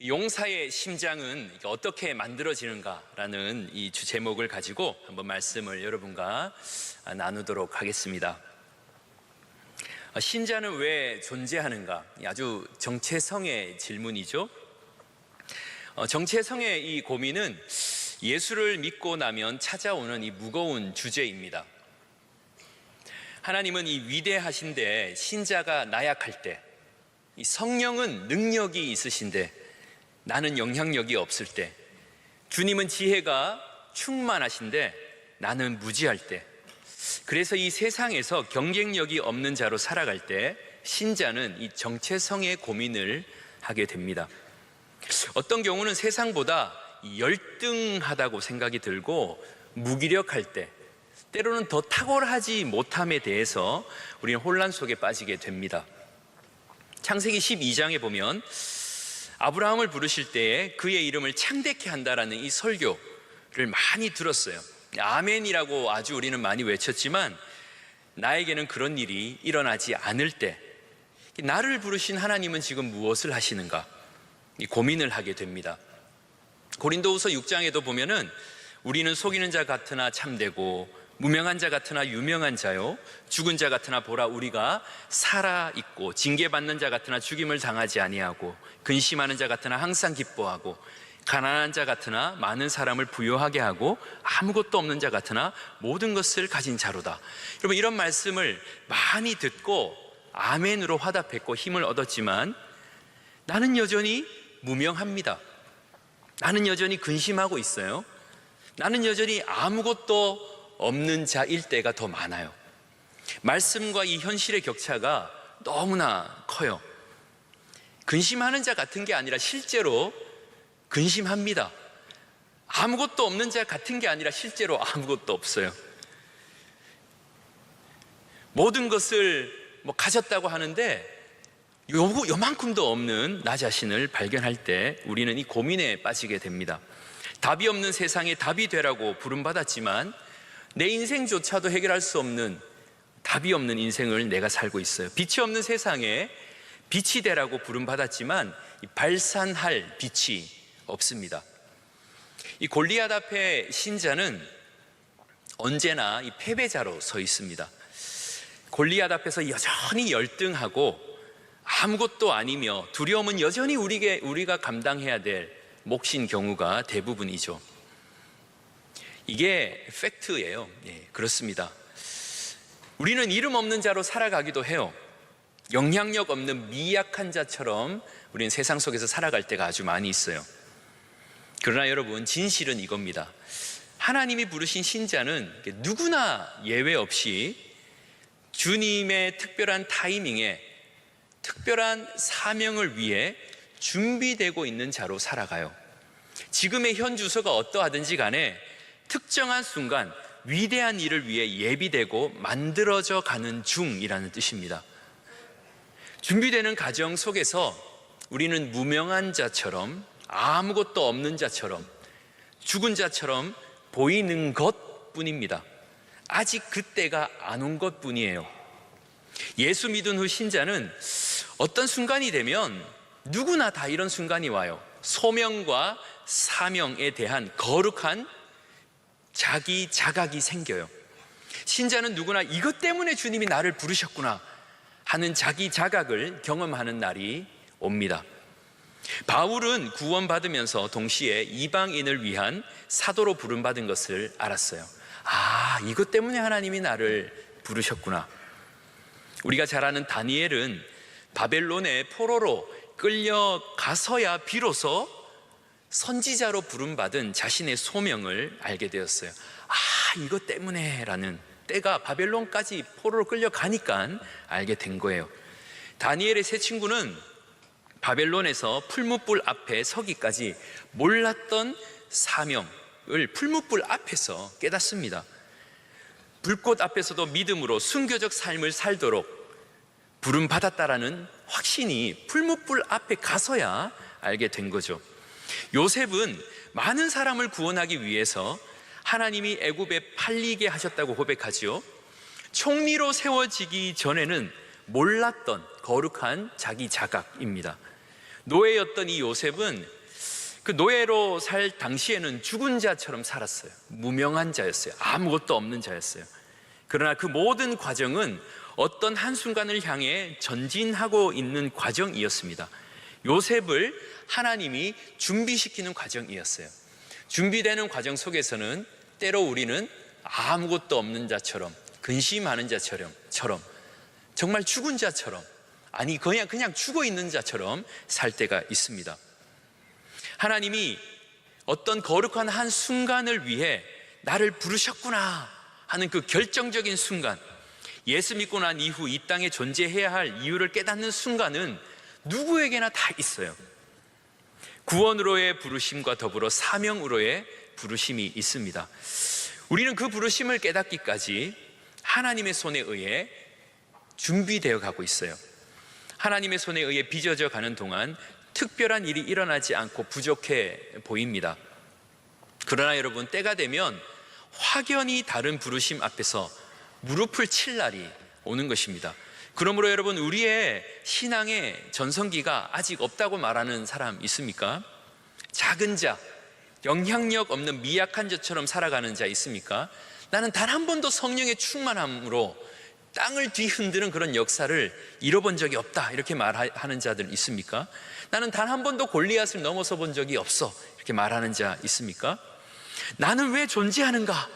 용사의 심장은 어떻게 만들어지는가라는 이 주 제목을 가지고 한번 말씀을 여러분과 나누도록 하겠습니다. 신자는 왜 존재하는가? 아주 정체성의 질문이죠. 정체성의 이 고민은 예수를 믿고 나면 찾아오는 이 무거운 주제입니다. 하나님은 이 위대하신데 신자가 나약할 때, 이 성령은 능력이 있으신데 나는 영향력이 없을 때, 주님은 지혜가 충만하신데 나는 무지할 때, 그래서 이 세상에서 경쟁력이 없는 자로 살아갈 때 신자는 이 정체성의 고민을 하게 됩니다. 어떤 경우는 세상보다 열등하다고 생각이 들고 무기력할 때, 때로는 더 탁월하지 못함에 대해서 우리는 혼란 속에 빠지게 됩니다. 창세기 12장에 보면 아브라함을 부르실 때에 그의 이름을 창대케 한다라는 이 설교를 많이 들었어요. 아멘이라고 아주 우리는 많이 외쳤지만 나에게는 그런 일이 일어나지 않을 때, 나를 부르신 하나님은 지금 무엇을 하시는가 고민을 하게 됩니다. 고린도후서 6장에도 보면은 우리는 속이는 자 같으나 참되고 무명한 자 같으나 유명한 자요, 죽은 자 같으나 보라 우리가 살아있고, 징계받는 자 같으나 죽임을 당하지 아니하고, 근심하는 자 같으나 항상 기뻐하고, 가난한 자 같으나 많은 사람을 부요하게 하고, 아무것도 없는 자 같으나 모든 것을 가진 자로다. 여러분, 이런 말씀을 많이 듣고 아멘으로 화답했고 힘을 얻었지만 나는 여전히 무명합니다. 나는 여전히 근심하고 있어요. 나는 여전히 아무것도 없는 자일 때가 더 많아요. 말씀과 이 현실의 격차가 너무나 커요. 근심하는 자 같은 게 아니라 실제로 근심합니다. 아무것도 없는 자 같은 게 아니라 실제로 아무것도 없어요. 모든 것을 가졌다고 하는데 요만큼도 없는 나 자신을 발견할 때 우리는 이 고민에 빠지게 됩니다. 답이 없는 세상에 답이 되라고 부름받았지만 내 인생조차도 해결할 수 없는, 답이 없는 인생을 내가 살고 있어요. 빛이 없는 세상에 빛이 되라고 부름받았지만 발산할 빛이 없습니다. 이 골리앗 앞에 신자는 언제나 이 패배자로 서 있습니다. 골리앗 앞에서 여전히 열등하고 아무것도 아니며 두려움은 여전히 우리가 감당해야 될 몫인 경우가 대부분이죠. 이게 팩트예요. 그렇습니다. 우리는 이름 없는 자로 살아가기도 해요. 영향력 없는 미약한 자처럼 우리는 세상 속에서 살아갈 때가 아주 많이 있어요. 그러나 여러분, 진실은 이겁니다. 하나님이 부르신 신자는 누구나 예외 없이 주님의 특별한 타이밍에 특별한 사명을 위해 준비되고 있는 자로 살아가요. 지금의 현 주소가 어떠하든지 간에 특정한 순간 위대한 일을 위해 예비되고 만들어져 가는 중이라는 뜻입니다. 준비되는 과정 속에서 우리는 무명한 자처럼, 아무것도 없는 자처럼, 죽은 자처럼 보이는 것 뿐입니다. 아직 그때가 안 온 것 뿐이에요. 예수 믿은 후 신자는 어떤 순간이 되면 누구나 다 이런 순간이 와요. 소명과 사명에 대한 거룩한 자기 자각이 생겨요. 신자는 누구나 이것 때문에 주님이 나를 부르셨구나 하는 자기 자각을 경험하는 날이 옵니다. 바울은 구원받으면서 동시에 이방인을 위한 사도로 부름받은 것을 알았어요. 이것 때문에 하나님이 나를 부르셨구나. 우리가 잘 아는 다니엘은 바벨론의 포로로 끌려가서야 비로소 선지자로 부름받은 자신의 소명을 알게 되었어요. 이것 때문에 라는, 때가 바벨론까지 포로로 끌려가니까 알게 된 거예요. 다니엘의 세 친구는 바벨론에서 풀무불 앞에 서기까지 몰랐던 사명을 풀무불 앞에서 깨닫습니다. 불꽃 앞에서도 믿음으로 순교적 삶을 살도록 부름받았다라는 확신이 풀무불 앞에 가서야 알게 된 거죠. 요셉은 많은 사람을 구원하기 위해서 하나님이 애굽에 팔리게 하셨다고 고백하지요. 총리로 세워지기 전에는 몰랐던 거룩한 자기 자각입니다. 노예였던 이 요셉은 그 노예로 살 당시에는 죽은 자처럼 살았어요. 무명한 자였어요. 아무것도 없는 자였어요. 그러나 그 모든 과정은 어떤 한순간을 향해 전진하고 있는 과정이었습니다. 요셉을 하나님이 준비시키는 과정이었어요. 준비되는 과정 속에서는 때로 우리는 아무것도 없는 자처럼, 근심하는 자처럼, 정말 죽은 자처럼, 아니 그냥 죽어 있는 자처럼 살 때가 있습니다. 하나님이 어떤 거룩한 한 순간을 위해 나를 부르셨구나 하는 그 결정적인 순간, 예수 믿고 난 이후 이 땅에 존재해야 할 이유를 깨닫는 순간은 누구에게나 다 있어요. 구원으로의 부르심과 더불어 사명으로의 부르심이 있습니다. 우리는 그 부르심을 깨닫기까지 하나님의 손에 의해 준비되어 가고 있어요. 하나님의 손에 의해 빚어져 가는 동안 특별한 일이 일어나지 않고 부족해 보입니다. 그러나 여러분, 때가 되면 확연히 다른 부르심 앞에서 무릎을 칠 날이 오는 것입니다. 그러므로 여러분, 우리의 신앙의 전성기가 아직 없다고 말하는 사람 있습니까? 작은 자, 영향력 없는 미약한 자처럼 살아가는 자 있습니까? 나는 단 한 번도 성령의 충만함으로 땅을 뒤흔드는 그런 역사를 잃어본 적이 없다, 이렇게 말하는 자들 있습니까? 나는 단 한 번도 골리앗을 넘어서 본 적이 없어, 이렇게 말하는 자 있습니까? 나는 왜 존재하는가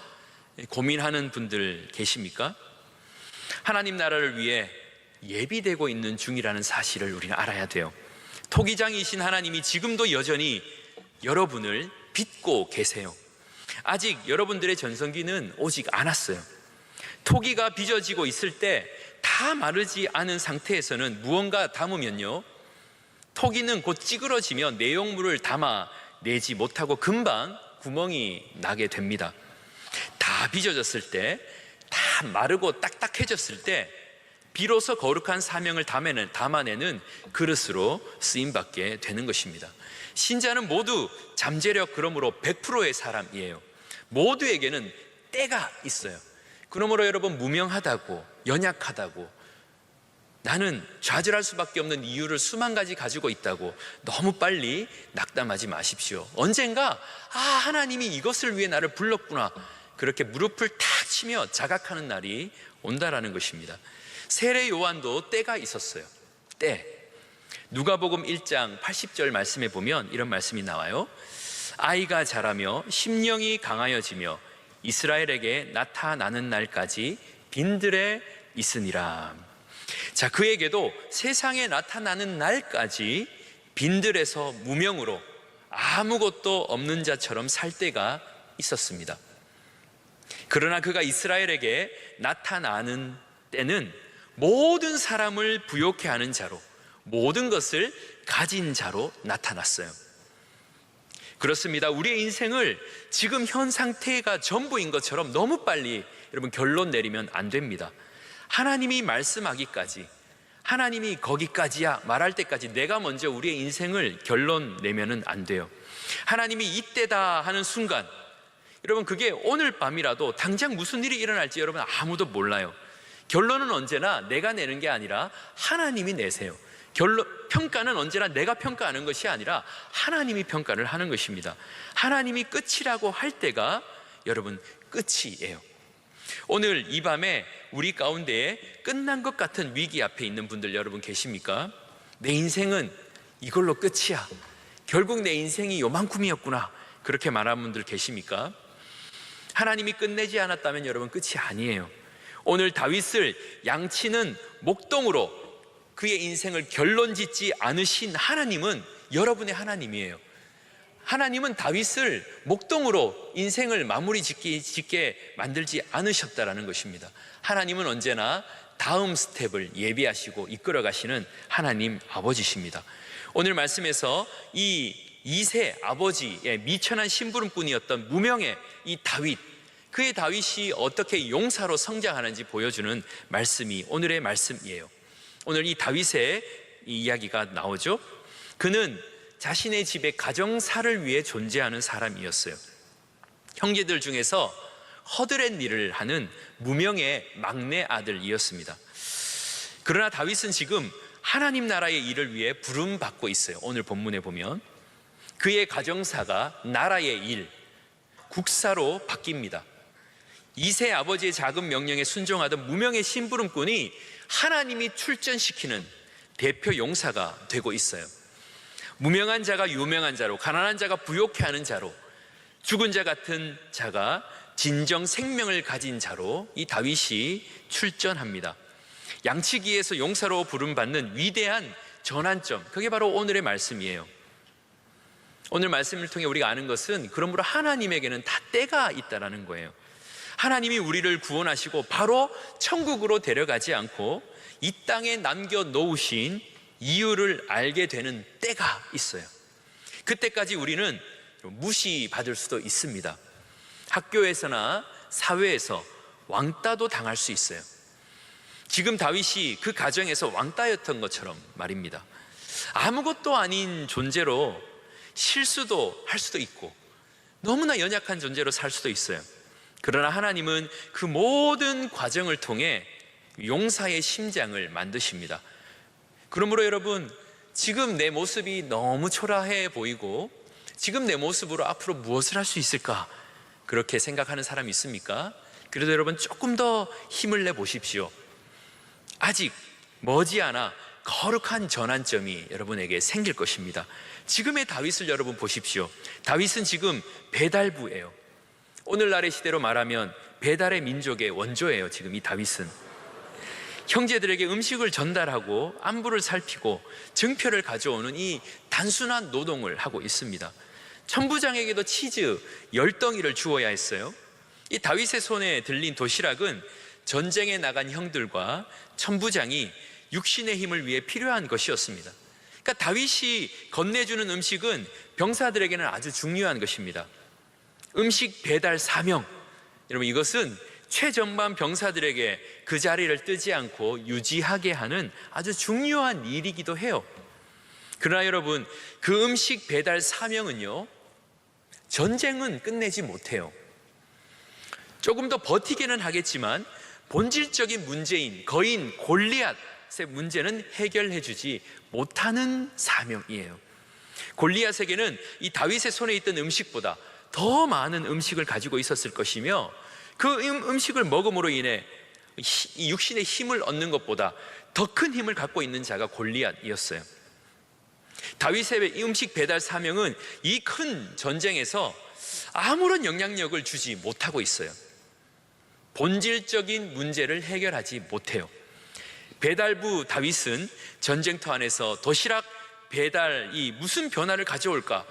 고민하는 분들 계십니까? 하나님 나라를 위해 예비되고 있는 중이라는 사실을 우리는 알아야 돼요. 토기장이신 하나님이 지금도 여전히 여러분을 빚고 계세요. 아직 여러분들의 전성기는 오직 않았어요. 토기가 빚어지고 있을 때 다 마르지 않은 상태에서는 무언가 담으면요, 토기는 곧 찌그러지며 내용물을 담아내지 못하고 금방 구멍이 나게 됩니다. 다 빚어졌을 때, 다 마르고 딱딱해졌을 때 비로소 거룩한 사명을 담아내는 그릇으로 쓰임받게 되는 것입니다. 신자는 모두 잠재력, 그러므로 100%의 사람이에요. 모두에게는 때가 있어요. 그러므로 여러분, 무명하다고, 연약하다고, 나는 좌절할 수밖에 없는 이유를 수만 가지 가지고 있다고 너무 빨리 낙담하지 마십시오. 언젠가 하나님이 이것을 위해 나를 불렀구나, 그렇게 무릎을 탁 치며 자각하는 날이 온다라는 것입니다. 세례 요한도 때가 있었어요. 때. 누가복음 1장 80절 말씀에 보면 이런 말씀이 나와요. 아이가 자라며 심령이 강하여지며 이스라엘에게 나타나는 날까지 빈들에 있으니라. 자, 그에게도 세상에 나타나는 날까지 빈들에서 무명으로 아무것도 없는 자처럼 살 때가 있었습니다. 그러나 그가 이스라엘에게 나타나는 때는 모든 사람을 부욕해 하는 자로, 모든 것을 가진 자로 나타났어요. 그렇습니다. 우리의 인생을 지금 현 상태가 전부인 것처럼 너무 빨리 여러분 결론 내리면 안 됩니다. 하나님이 말씀하기까지, 하나님이 거기까지야 말할 때까지 내가 먼저 우리의 인생을 결론 내면은 안 돼요. 하나님이 이때다 하는 순간, 여러분 그게 오늘 밤이라도 당장 무슨 일이 일어날지 여러분 아무도 몰라요. 결론은 언제나 내가 내는 게 아니라 하나님이 내세요. 평가는 언제나 내가 평가하는 것이 아니라 하나님이 평가를 하는 것입니다. 하나님이 끝이라고 할 때가 여러분 끝이에요. 오늘 이 밤에 우리 가운데에 끝난 것 같은 위기 앞에 있는 분들 여러분 계십니까? 내 인생은 이걸로 끝이야, 결국 내 인생이 요만큼이었구나, 그렇게 말하는 분들 계십니까? 하나님이 끝내지 않았다면 여러분 끝이 아니에요. 오늘 다윗을 양치는 목동으로 그의 인생을 결론 짓지 않으신 하나님은 여러분의 하나님이에요. 하나님은 다윗을 목동으로 인생을 마무리 짓게 만들지 않으셨다라는 것입니다. 하나님은 언제나 다음 스텝을 예비하시고 이끌어 가시는 하나님 아버지십니다. 오늘 말씀에서 이 2세 아버지의 미천한 심부름꾼이었던 무명의 이 다윗, 그의 다윗이 어떻게 용사로 성장하는지 보여주는 말씀이 오늘의 말씀이에요. 오늘 이 다윗의 이 이야기가 나오죠. 그는 자신의 집에 가정사를 위해 존재하는 사람이었어요. 형제들 중에서 허드렛 일을 하는 무명의 막내 아들이었습니다. 그러나 다윗은 지금 하나님 나라의 일을 위해 부름받고 있어요. 오늘 본문에 보면 그의 가정사가 나라의 일, 국사로 바뀝니다. 2세 아버지의 작은 명령에 순종하던 무명의 심부름꾼이 하나님이 출전시키는 대표 용사가 되고 있어요. 무명한 자가 유명한 자로, 가난한 자가 부욕해 하는 자로, 죽은 자 같은 자가 진정 생명을 가진 자로 이 다윗이 출전합니다. 양치기에서 용사로 부름받는 위대한 전환점, 그게 바로 오늘의 말씀이에요. 오늘 말씀을 통해 우리가 아는 것은 그러므로 하나님에게는 다 때가 있다는 거예요. 하나님이 우리를 구원하시고 바로 천국으로 데려가지 않고 이 땅에 남겨놓으신 이유를 알게 되는 때가 있어요. 그때까지 우리는 무시받을 수도 있습니다. 학교에서나 사회에서 왕따도 당할 수 있어요. 지금 다윗이 그 가정에서 왕따였던 것처럼 말입니다. 아무것도 아닌 존재로 실수도 할 수도 있고 너무나 연약한 존재로 살 수도 있어요. 그러나 하나님은 그 모든 과정을 통해 용사의 심장을 만드십니다. 그러므로 여러분, 지금 내 모습이 너무 초라해 보이고 지금 내 모습으로 앞으로 무엇을 할 수 있을까? 그렇게 생각하는 사람이 있습니까? 그래도 여러분 조금 더 힘을 내보십시오. 아직 머지않아 거룩한 전환점이 여러분에게 생길 것입니다. 지금의 다윗을 여러분 보십시오. 다윗은 지금 배달부예요. 오늘날의 시대로 말하면 배달의 민족의 원조예요. 지금 이 다윗은 형제들에게 음식을 전달하고 안부를 살피고 증표를 가져오는 이 단순한 노동을 하고 있습니다. 천부장에게도 치즈 10덩이를 주어야 했어요. 이 다윗의 손에 들린 도시락은 전쟁에 나간 형들과 천부장이 육신의 힘을 위해 필요한 것이었습니다. 그러니까 다윗이 건네주는 음식은 병사들에게는 아주 중요한 것입니다. 음식 배달 사명, 여러분 이것은 최전방 병사들에게 그 자리를 뜨지 않고 유지하게 하는 아주 중요한 일이기도 해요. 그러나 여러분, 그 음식 배달 사명은요, 전쟁은 끝내지 못해요. 조금 더 버티기는 하겠지만 본질적인 문제인 거인 골리앗의 문제는 해결해 주지 못하는 사명이에요. 골리앗에게는 이 다윗의 손에 있던 음식보다 더 많은 음식을 가지고 있었을 것이며 그 음식을 먹음으로 인해 이 육신의 힘을 얻는 것보다 더 큰 힘을 갖고 있는 자가 골리앗이었어요. 다윗의 이 음식 배달 사명은 이 큰 전쟁에서 아무런 영향력을 주지 못하고 있어요. 본질적인 문제를 해결하지 못해요. 배달부 다윗은 전쟁터 안에서 도시락 배달이 무슨 변화를 가져올까?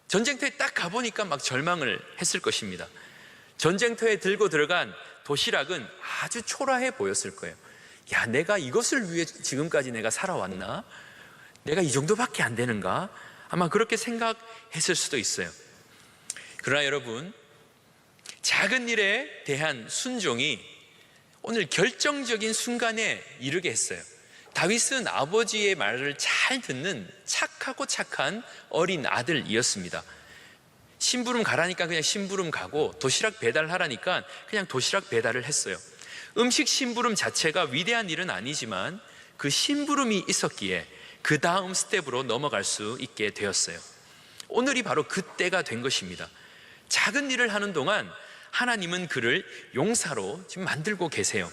전쟁터에 딱 가보니까 막 절망을 했을 것입니다. 전쟁터에 들고 들어간 도시락은 아주 초라해 보였을 거예요. 야, 내가 이것을 위해 지금까지 내가 살아왔나? 내가 이 정도밖에 안 되는가? 아마 그렇게 생각했을 수도 있어요. 그러나 여러분, 작은 일에 대한 순종이 오늘 결정적인 순간에 이르게 했어요. 다윗은 아버지의 말을 잘 듣는 착하고 착한 어린 아들이었습니다. 심부름 가라니까 그냥 심부름 가고 도시락 배달하라니까 그냥 도시락 배달을 했어요. 음식 심부름 자체가 위대한 일은 아니지만 그 심부름이 있었기에 그 다음 스텝으로 넘어갈 수 있게 되었어요. 오늘이 바로 그때가 된 것입니다. 작은 일을 하는 동안 하나님은 그를 용사로 지금 만들고 계세요.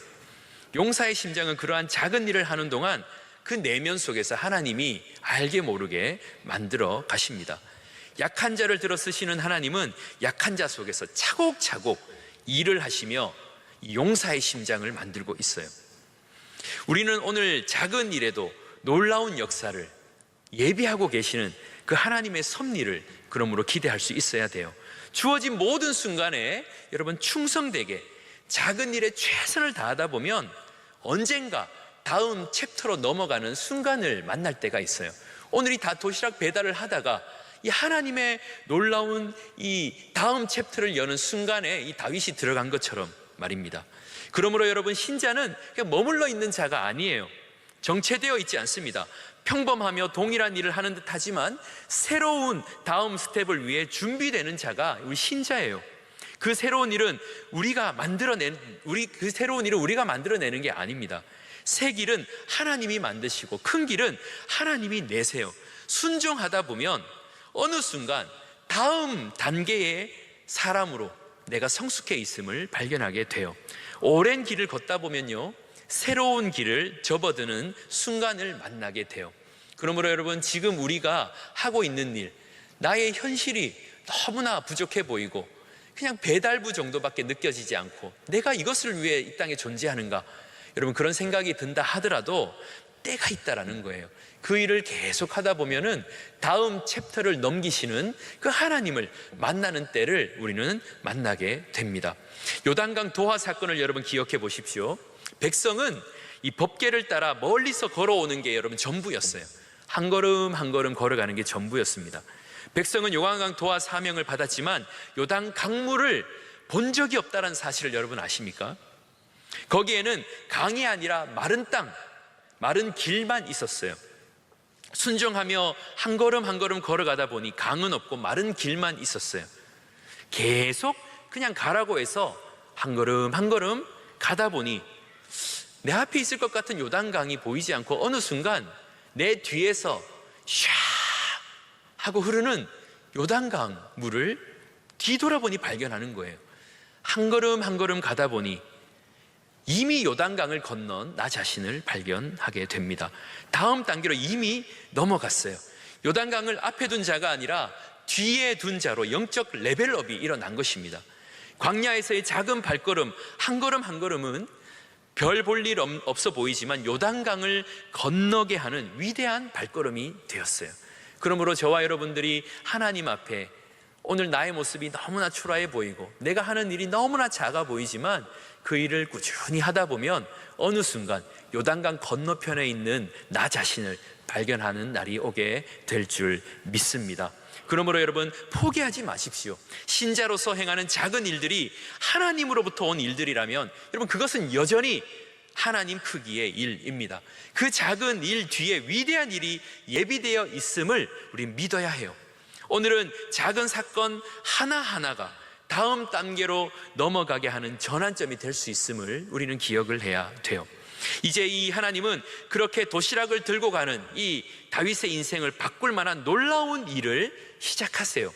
용사의 심장은 그러한 작은 일을 하는 동안 그 내면 속에서 하나님이 알게 모르게 만들어 가십니다. 약한 자를 들어 쓰시는 하나님은 약한 자 속에서 차곡차곡 일을 하시며 용사의 심장을 만들고 있어요. 우리는 오늘 작은 일에도 놀라운 역사를 예비하고 계시는 그 하나님의 섭리를 그러므로 기대할 수 있어야 돼요. 주어진 모든 순간에 여러분 충성되게 작은 일에 최선을 다하다 보면 언젠가 다음 챕터로 넘어가는 순간을 만날 때가 있어요. 오늘이 다 도시락 배달을 하다가 이 하나님의 놀라운 이 다음 챕터를 여는 순간에 이 다윗이 들어간 것처럼 말입니다. 그러므로 여러분, 신자는 그냥 머물러 있는 자가 아니에요. 정체되어 있지 않습니다. 평범하며 동일한 일을 하는 듯 하지만 새로운 다음 스텝을 위해 준비되는 자가 우리 신자예요. 그 새로운 일은 우리가 만들어내는 게 아닙니다. 새 길은 하나님이 만드시고 큰 길은 하나님이 내세요. 순종하다 보면 어느 순간 다음 단계의 사람으로 내가 성숙해 있음을 발견하게 돼요. 오랜 길을 걷다 보면요, 새로운 길을 접어드는 순간을 만나게 돼요. 그러므로 여러분, 지금 우리가 하고 있는 일, 나의 현실이 너무나 부족해 보이고 그냥 배달부 정도밖에 느껴지지 않고 내가 이것을 위해 이 땅에 존재하는가, 여러분 그런 생각이 든다 하더라도 때가 있다라는 거예요. 그 일을 계속 하다 보면은 다음 챕터를 넘기시는 그 하나님을 만나는 때를 우리는 만나게 됩니다. 요단강 도하 사건을 여러분 기억해 보십시오. 백성은 이 법궤를 따라 멀리서 걸어오는 게 여러분 전부였어요. 한 걸음 한 걸음 걸어가는 게 전부였습니다. 백성은 요단강 도하 사명을 받았지만 요단 강물을 본 적이 없다는 사실을 여러분 아십니까? 거기에는 강이 아니라 마른 땅, 마른 길만 있었어요. 순종하며 한 걸음 한 걸음 걸어가다 보니 강은 없고 마른 길만 있었어요. 계속 그냥 가라고 해서 한 걸음 한 걸음 가다 보니 내 앞에 있을 것 같은 요단강이 보이지 않고 어느 순간 내 뒤에서 샤 하고 흐르는 요단강 물을 뒤돌아보니 발견하는 거예요. 한 걸음 한 걸음 가다 보니 이미 요단강을 건넌 나 자신을 발견하게 됩니다. 다음 단계로 이미 넘어갔어요. 요단강을 앞에 둔 자가 아니라 뒤에 둔 자로 영적 레벨업이 일어난 것입니다. 광야에서의 작은 발걸음, 한 걸음 한 걸음은 별 볼 일 없어 보이지만 요단강을 건너게 하는 위대한 발걸음이 되었어요. 그러므로 저와 여러분들이 하나님 앞에 오늘 나의 모습이 너무나 초라해 보이고 내가 하는 일이 너무나 작아 보이지만 그 일을 꾸준히 하다 보면 어느 순간 요단강 건너편에 있는 나 자신을 발견하는 날이 오게 될 줄 믿습니다. 그러므로 여러분, 포기하지 마십시오. 신자로서 행하는 작은 일들이 하나님으로부터 온 일들이라면 여러분 그것은 여전히 하나님 크기의 일입니다. 그 작은 일 뒤에 위대한 일이 예비되어 있음을 우리 믿어야 해요. 오늘은 작은 사건 하나하나가 다음 단계로 넘어가게 하는 전환점이 될 수 있음을 우리는 기억을 해야 돼요. 이제 이 하나님은 그렇게 도시락을 들고 가는 이 다윗의 인생을 바꿀 만한 놀라운 일을 시작하세요.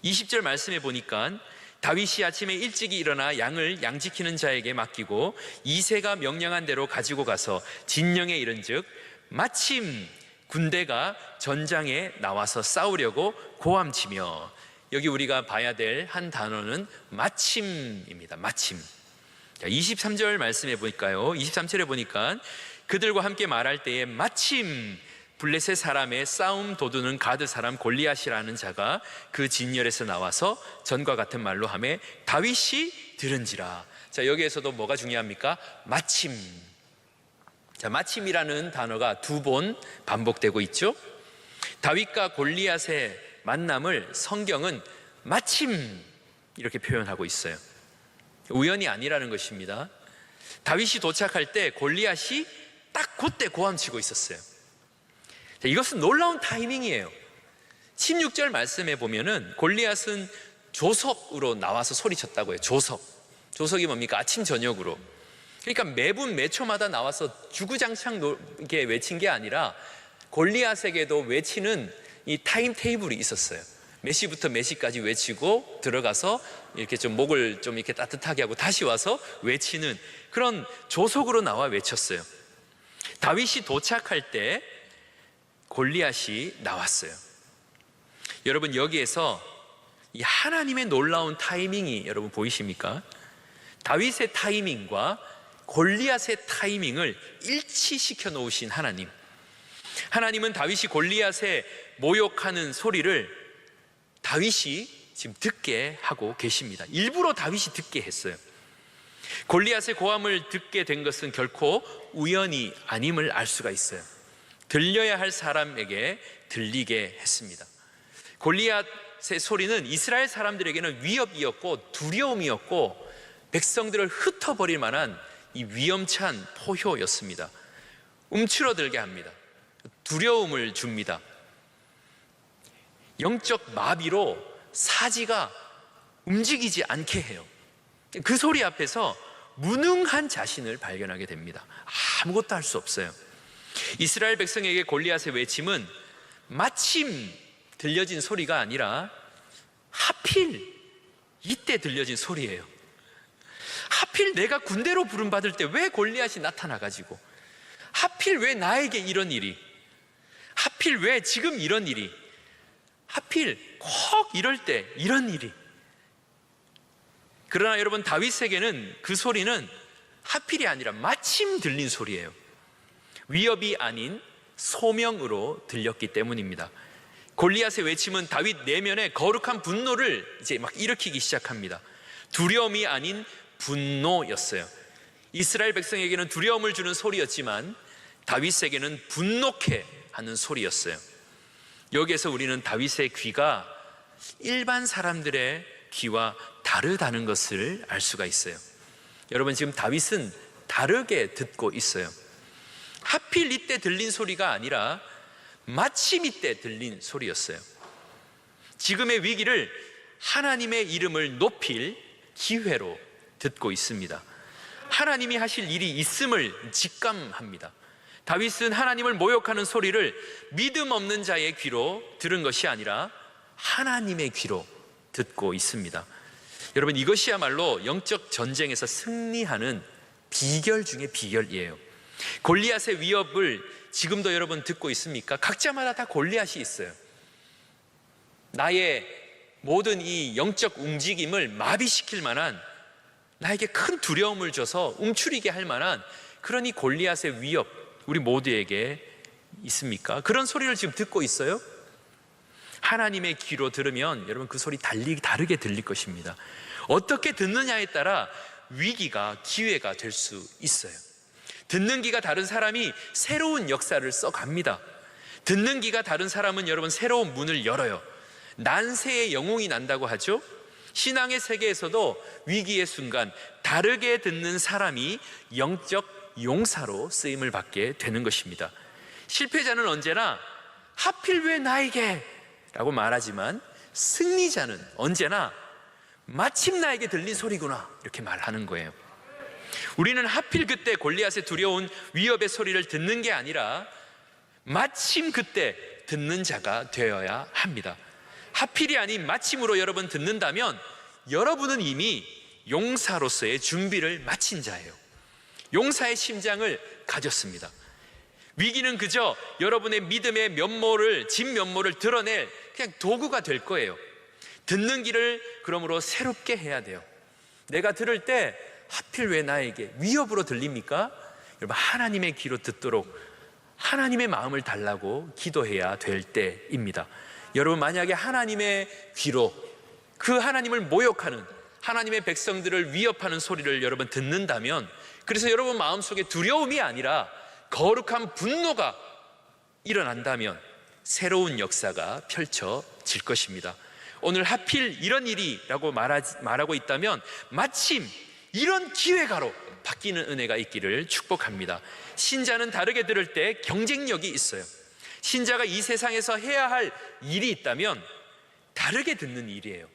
20절 말씀해 보니까 다윗이 아침에 일찍이 일어나 양을 양지키는 자에게 맡기고 이새가 명령한 대로 가지고 가서 진영에 이른즉 마침 군대가 전장에 나와서 싸우려고 고함치며, 여기 우리가 봐야 될 한 단어는 마침입니다. 마침. 23절 말씀해 보니까요, 23절에 보니까 그들과 함께 말할 때에 마침 블레셋 사람의 싸움 도두는 가드 사람 골리앗이라는 자가 그 진열에서 나와서 전과 같은 말로 하매 다윗이 들은지라. 자, 여기에서도 뭐가 중요합니까? 마침. 자, 마침이라는 단어가 두 번 반복되고 있죠. 다윗과 골리앗의 만남을 성경은 마침 이렇게 표현하고 있어요. 우연이 아니라는 것입니다. 다윗이 도착할 때 골리앗이 딱 그때 고함치고 있었어요. 자, 이것은 놀라운 타이밍이에요. 16절 말씀에 보면은 골리앗은 조석으로 나와서 소리쳤다고 해요. 조석이 뭡니까? 아침 저녁으로. 그러니까 매분 매초마다 나와서 주구장창 이렇게 외친 게 아니라 골리앗에게도 외치는 이 타임 테이블이 있었어요. 몇 시부터 몇 시까지 외치고 들어가서 이렇게 좀 목을 좀 이렇게 따뜻하게 하고 다시 와서 외치는 그런 조석으로 나와 외쳤어요. 다윗이 도착할 때 골리앗이 나왔어요. 여러분, 여기에서 이 하나님의 놀라운 타이밍이 여러분 보이십니까? 다윗의 타이밍과 골리앗의 타이밍을 일치시켜 놓으신 하나님. 하나님은 다윗이 골리앗의 모욕하는 소리를 다윗이 지금 듣게 하고 계십니다. 일부러 다윗이 듣게 했어요. 골리앗의 고함을 듣게 된 것은 결코 우연이 아님을 알 수가 있어요. 들려야 할 사람에게 들리게 했습니다. 골리앗의 소리는 이스라엘 사람들에게는 위협이었고 두려움이었고 백성들을 흩어버릴 만한 이 위험찬 포효였습니다. 움츠러들게 합니다. 두려움을 줍니다. 영적 마비로 사지가 움직이지 않게 해요. 그 소리 앞에서 무능한 자신을 발견하게 됩니다. 아무것도 할 수 없어요. 이스라엘 백성에게 골리앗의 외침은 마침 들려진 소리가 아니라 하필 이때 들려진 소리예요. 하필 내가 군대로 부름받을 때 왜 골리앗이 나타나가지고, 하필 왜 나에게 이런 일이, 하필 왜 지금 이런 일이, 하필 꼭 이럴 때 이런 일이. 그러나 여러분, 다윗에게는 그 소리는 하필이 아니라 마침 들린 소리예요. 위협이 아닌 소명으로 들렸기 때문입니다. 골리앗의 외침은 다윗 내면에 거룩한 분노를 이제 막 일으키기 시작합니다. 두려움이 아닌 분노였어요. 이스라엘 백성에게는 두려움을 주는 소리였지만 다윗에게는 분노케 하는 소리였어요. 여기에서 우리는 다윗의 귀가 일반 사람들의 귀와 다르다는 것을 알 수가 있어요. 여러분, 지금 다윗은 다르게 듣고 있어요. 하필 이때 들린 소리가 아니라 마침 이때 들린 소리였어요. 지금의 위기를 하나님의 이름을 높일 기회로 듣고 있습니다. 하나님이 하실 일이 있음을 직감합니다. 다윗은 하나님을 모욕하는 소리를 믿음 없는 자의 귀로 들은 것이 아니라 하나님의 귀로 듣고 있습니다. 여러분, 이것이야말로 영적 전쟁에서 승리하는 비결 중에 비결이에요. 골리앗의 위협을 지금도 여러분 듣고 있습니까? 각자마다 다 골리앗이 있어요. 나의 모든 이 영적 움직임을 마비시킬 만한, 나에게 큰 두려움을 줘서 움츠리게 할 만한 그런 이 골리앗의 위협, 우리 모두에게 있습니까? 그런 소리를 지금 듣고 있어요? 하나님의 귀로 들으면 여러분 그 소리 다르게 들릴 것입니다. 어떻게 듣느냐에 따라 위기가 기회가 될 수 있어요. 듣는 귀가 다른 사람이 새로운 역사를 써갑니다. 듣는 귀가 다른 사람은 여러분 새로운 문을 열어요. 난세의 영웅이 난다고 하죠. 신앙의 세계에서도 위기의 순간 다르게 듣는 사람이 영적 용사로 쓰임을 받게 되는 것입니다. 실패자는 언제나 하필 왜 나에게 라고 말하지만 승리자는 언제나 마침 나에게 들린 소리구나 이렇게 말하는 거예요. 우리는 하필 그때 골리앗의 두려운 위협의 소리를 듣는 게 아니라 마침 그때 듣는 자가 되어야 합니다. 하필이 아닌 마침으로 여러분 듣는다면 여러분은 이미 용사로서의 준비를 마친 자예요. 용사의 심장을 가졌습니다. 위기는 그저 여러분의 믿음의 면모를, 진면모를 드러낼 그냥 도구가 될 거예요. 듣는 길을 그러므로 새롭게 해야 돼요. 내가 들을 때 하필 왜 나에게 위협으로 들립니까? 여러분, 하나님의 귀로 듣도록 하나님의 마음을 달라고 기도해야 될 때입니다. 여러분, 만약에 하나님의 귀로 그 하나님을 모욕하는 하나님의 백성들을 위협하는 소리를 여러분 듣는다면, 그래서 여러분 마음속에 두려움이 아니라 거룩한 분노가 일어난다면 새로운 역사가 펼쳐질 것입니다. 오늘 하필 이런 일이라고 말하고 있다면 마침 이런 기회가로 바뀌는 은혜가 있기를 축복합니다. 신자는 다르게 들을 때 경쟁력이 있어요. 신자가 이 세상에서 해야 할 일이 있다면 다르게 듣는 일이에요.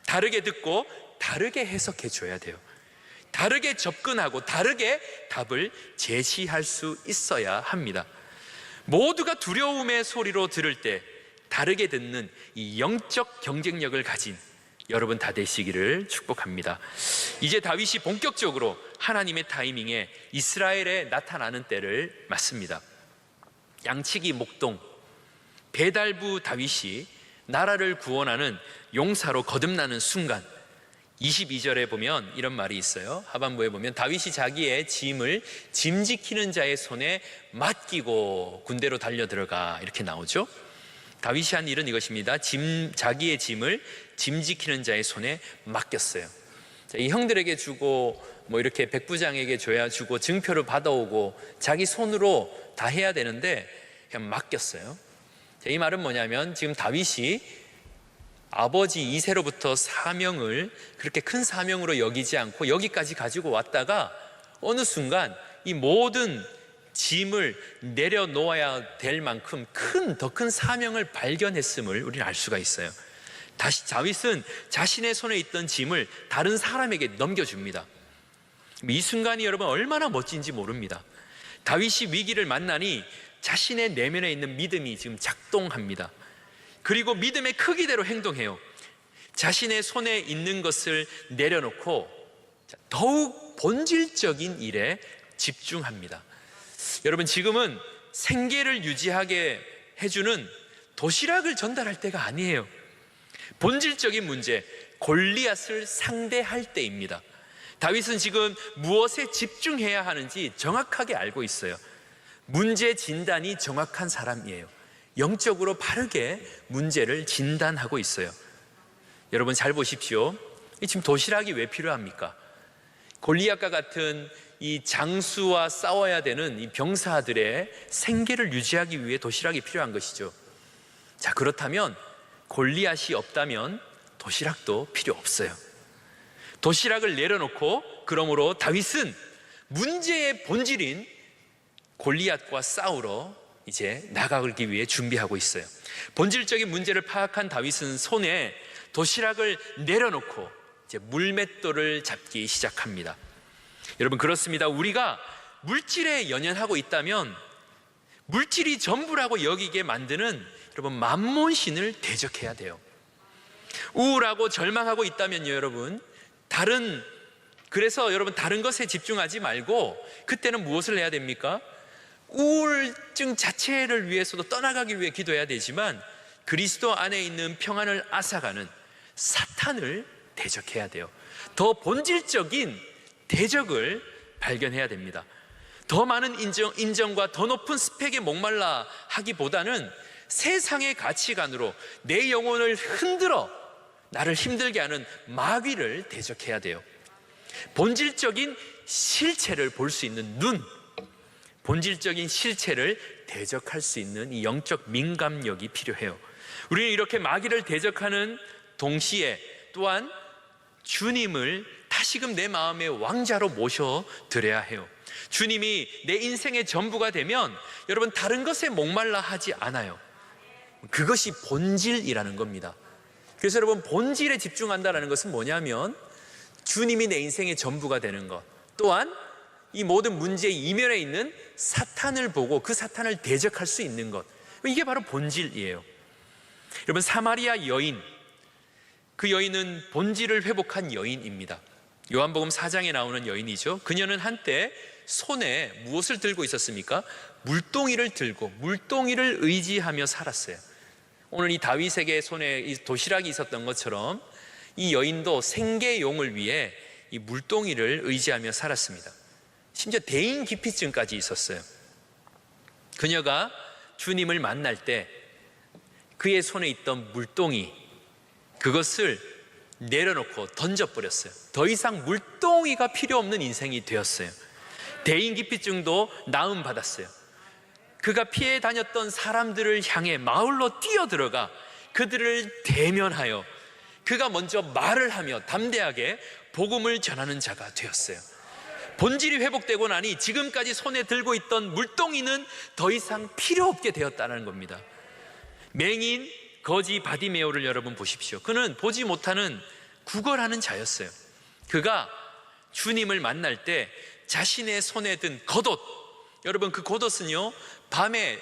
다르게 듣고 다르게 해석해 줘야 돼요. 다르게 접근하고 다르게 답을 제시할 수 있어야 합니다. 모두가 두려움의 소리로 들을 때 다르게 듣는 이 영적 경쟁력을 가진 여러분 다 되시기를 축복합니다. 이제 다윗이 본격적으로 하나님의 타이밍에 이스라엘에 나타나는 때를 맞습니다. 양치기 목동 배달부 다윗이 나라를 구원하는 용사로 거듭나는 순간, 22절에 보면 이런 말이 있어요. 하반부에 보면 다윗이 자기의 짐을 짐 지키는 자의 손에 맡기고 군대로 달려들어가 이렇게 나오죠. 다윗이 한 일은 이것입니다. 자기의 짐을 짐 지키는 자의 손에 맡겼어요. 이 형들에게 주고 뭐 이렇게 백부장에게 줘야 주고 증표를 받아오고 자기 손으로 다 해야 되는데 그냥 맡겼어요. 이 말은 뭐냐면 지금 다윗이 아버지 이새로부터 사명을 그렇게 큰 사명으로 여기지 않고 여기까지 가지고 왔다가 어느 순간 이 모든 짐을 내려놓아야 될 만큼 더 큰 사명을 발견했음을 우리는 알 수가 있어요. 다시 다윗은 자신의 손에 있던 짐을 다른 사람에게 넘겨줍니다. 이 순간이 여러분 얼마나 멋진지 모릅니다. 다윗이 위기를 만나니 자신의 내면에 있는 믿음이 지금 작동합니다. 그리고 믿음의 크기대로 행동해요. 자신의 손에 있는 것을 내려놓고 더욱 본질적인 일에 집중합니다. 여러분, 지금은 생계를 유지하게 해주는 도시락을 전달할 때가 아니에요. 본질적인 문제, 골리앗을 상대할 때입니다. 다윗은 지금 무엇에 집중해야 하는지 정확하게 알고 있어요. 문제 진단이 정확한 사람이에요. 영적으로 바르게 문제를 진단하고 있어요. 여러분 잘 보십시오. 지금 도시락이 왜 필요합니까? 골리앗과 같은 이 장수와 싸워야 되는 이 병사들의 생계를 유지하기 위해 도시락이 필요한 것이죠. 자, 그렇다면 골리앗이 없다면 도시락도 필요 없어요. 도시락을 내려놓고 그러므로 다윗은 문제의 본질인 골리앗과 싸우러 이제 나가기 위해 준비하고 있어요. 본질적인 문제를 파악한 다윗은 손에 도시락을 내려놓고 이제 물맷돌을 잡기 시작합니다. 여러분, 그렇습니다. 우리가 물질에 연연하고 있다면 물질이 전부라고 여기게 만드는 여러분 만몬신을 대적해야 돼요. 우울하고 절망하고 있다면요, 여러분 그래서 여러분 다른 것에 집중하지 말고 그때는 무엇을 해야 됩니까? 우울증 자체를 위해서도 떠나가기 위해 기도해야 되지만 그리스도 안에 있는 평안을 앗아가는 사탄을 대적해야 돼요. 더 본질적인 대적을 발견해야 됩니다. 더 많은 인정과 더 높은 스펙에 목말라 하기보다는 세상의 가치관으로 내 영혼을 흔들어 나를 힘들게 하는 마귀를 대적해야 돼요. 본질적인 실체를 볼 수 있는 눈, 본질적인 실체를 대적할 수 있는 이 영적 민감력이 필요해요. 우리는 이렇게 마귀를 대적하는 동시에 또한 주님을 다시금 내 마음의 왕자로 모셔드려야 해요. 주님이 내 인생의 전부가 되면 여러분 다른 것에 목말라 하지 않아요. 그것이 본질이라는 겁니다. 그래서 여러분 본질에 집중한다는 것은 뭐냐면 주님이 내 인생의 전부가 되는 것, 또한 이 모든 문제의 이면에 있는 사탄을 보고 그 사탄을 대적할 수 있는 것, 이게 바로 본질이에요. 여러분, 사마리아 여인, 그 여인은 본질을 회복한 여인입니다. 요한복음 4장에 나오는 여인이죠. 그녀는 한때 손에 무엇을 들고 있었습니까? 물동이를 들고 물동이를 의지하며 살았어요. 오늘 이 다윗에게 손에 이 도시락이 있었던 것처럼 이 여인도 생계용을 위해 이 물동이를 의지하며 살았습니다. 심지어 대인기피증까지 있었어요. 그녀가 주님을 만날 때 그의 손에 있던 물동이, 그것을 내려놓고 던져버렸어요. 더 이상 물동이가 필요 없는 인생이 되었어요. 대인기피증도 나음받았어요. 그가 피해 다녔던 사람들을 향해 마을로 뛰어들어가 그들을 대면하여 그가 먼저 말을 하며 담대하게 복음을 전하는 자가 되었어요. 본질이 회복되고 나니 지금까지 손에 들고 있던 물동이는 더 이상 필요 없게 되었다는 겁니다. 맹인 거지 바디메오를 여러분 보십시오. 그는 보지 못하는 구걸하는 자였어요. 그가 주님을 만날 때 자신의 손에 든 겉옷, 여러분 그 겉옷은요 밤에